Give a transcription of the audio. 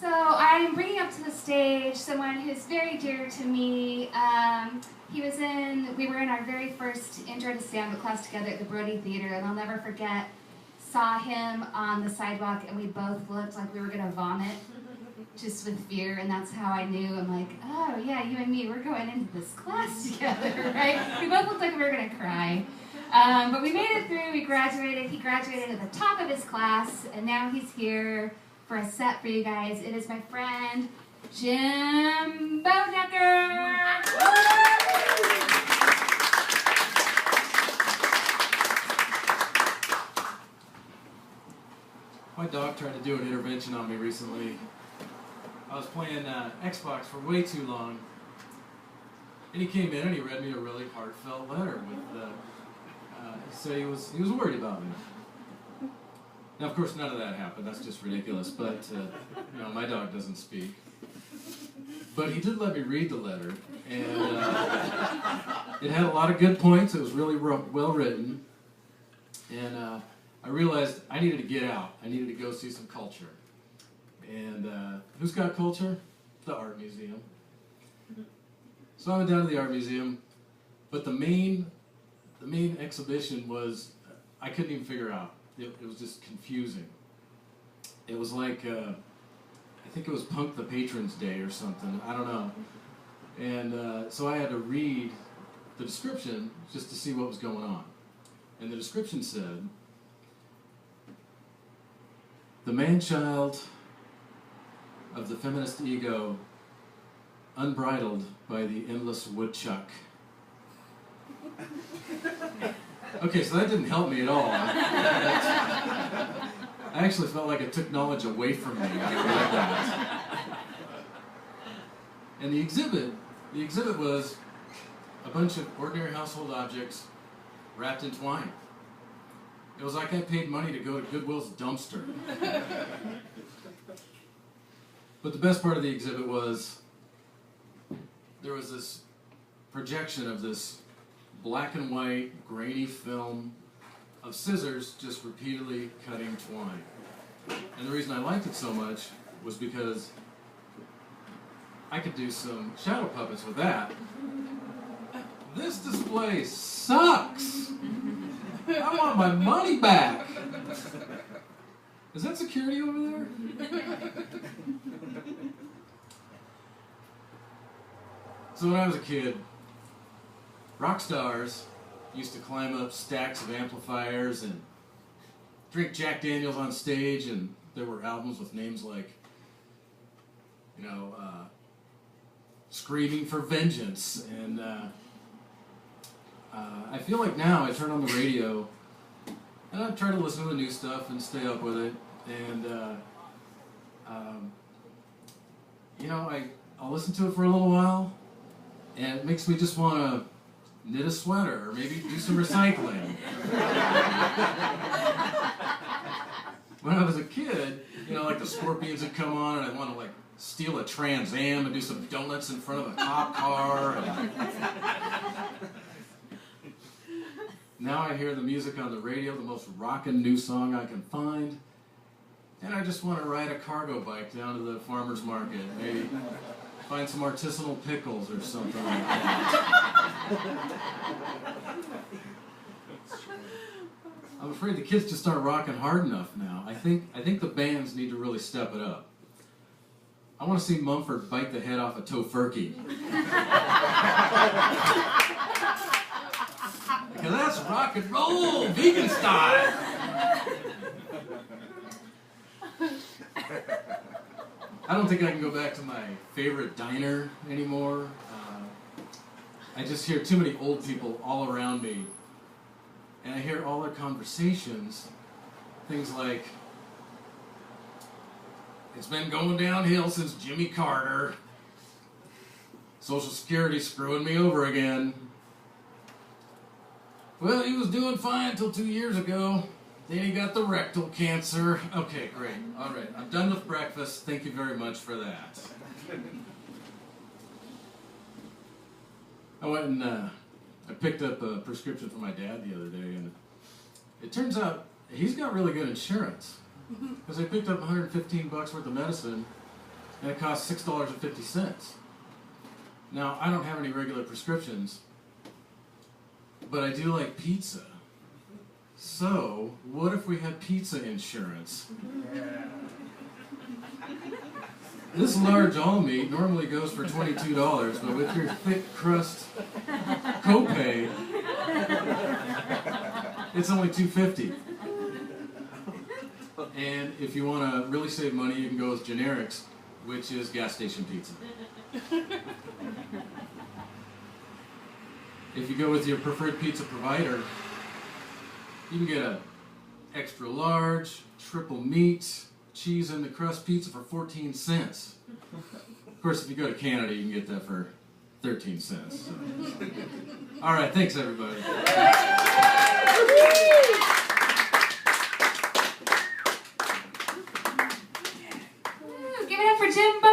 So I'm bringing up to the stage someone who's very dear to me. We were in our very first intro to stand-up class together at the Brody Theater, and I'll never forget, saw him on the sidewalk, and we both looked like we were going to vomit, just with fear, and that's how I knew. I'm like, oh yeah, you and me, we're going into this class together, right? We both looked like we were going to cry. But we made it through, we graduated. He graduated at the top of his class, and now he's here for a set for you guys. It is my friend, Jim Boedecker. My dog tried to do an intervention on me recently. I was playing Xbox for way too long, and he came in and he read me a really heartfelt letter with. He said he was worried about me. Now, of course, none of that happened. That's just ridiculous. But my dog doesn't speak. But he did let me read the letter, and it had a lot of good points. It was really well written, and I realized I needed to get out. I needed to go see some culture. And who's got culture? The art museum. So I went down to the art museum, but the main exhibition was, I couldn't even figure out. It was just confusing. It was like, I think it was Punk the Patron's Day or something. I don't know. And so I had to read the description just to see what was going on. And the description said, the man-child of the feminist ego, unbridled by the endless woodchuck. Okay, so that didn't help me at all. I actually felt like it took knowledge away from me. I read that. And the exhibit was a bunch of ordinary household objects wrapped in twine. It was like I paid money to go to Goodwill's dumpster. But the best part of the exhibit was there was this projection of this black and white, grainy film of scissors just repeatedly cutting twine. And the reason I liked it so much was because I could do some shadow puppets with that. This display sucks! I want my money back! Is that security over there? So when I was a kid, rock stars used to climb up stacks of amplifiers and drink Jack Daniels on stage, and there were albums with names like, Screaming for Vengeance. And I feel like now I turn on the radio and I try to listen to the new stuff and stay up with it. And, I'll listen to it for a little while, and it makes me just want to knit a sweater or maybe do some recycling. When I was a kid, like the Scorpions would come on, and I'd want to steal a Trans Am and do some donuts in front of a cop car. Now I hear the music on the radio, the most rockin' new song I can find, and I just want to ride a cargo bike down to the farmer's market, maybe find some artisanal pickles or something like that. I'm afraid the kids just aren't rocking hard enough now. I think the bands need to really step it up. I want to see Mumford bite the head off a tofurkey. Because that's rock and roll, vegan style. I don't think I can go back to my favorite diner anymore. I just hear too many old people all around me, and I hear all their conversations, things like, it's been going downhill since Jimmy Carter. Social Security's screwing me over again. Well, he was doing fine until 2 years ago. Then he got the rectal cancer. Okay, great. All right, I'm done with breakfast. Thank you very much for that. I went and I picked up a prescription for my dad the other day, and it turns out he's got really good insurance. Because I picked up $115 worth of medicine, and it costs $6.50. Now, I don't have any regular prescriptions, but I do like pizza. So, what if we had pizza insurance? This large all meat normally goes for $22, but with your thick crust copay, it's only $2.50. And if you want to really save money, you can go with generics, which is gas station pizza. If you go with your preferred pizza provider, you can get a extra large, triple meat, cheese in the crust pizza for 14 cents. Of course, if you go to Canada, you can get that for 13 cents. So. All right, thanks everybody. Give it up for Jimbo!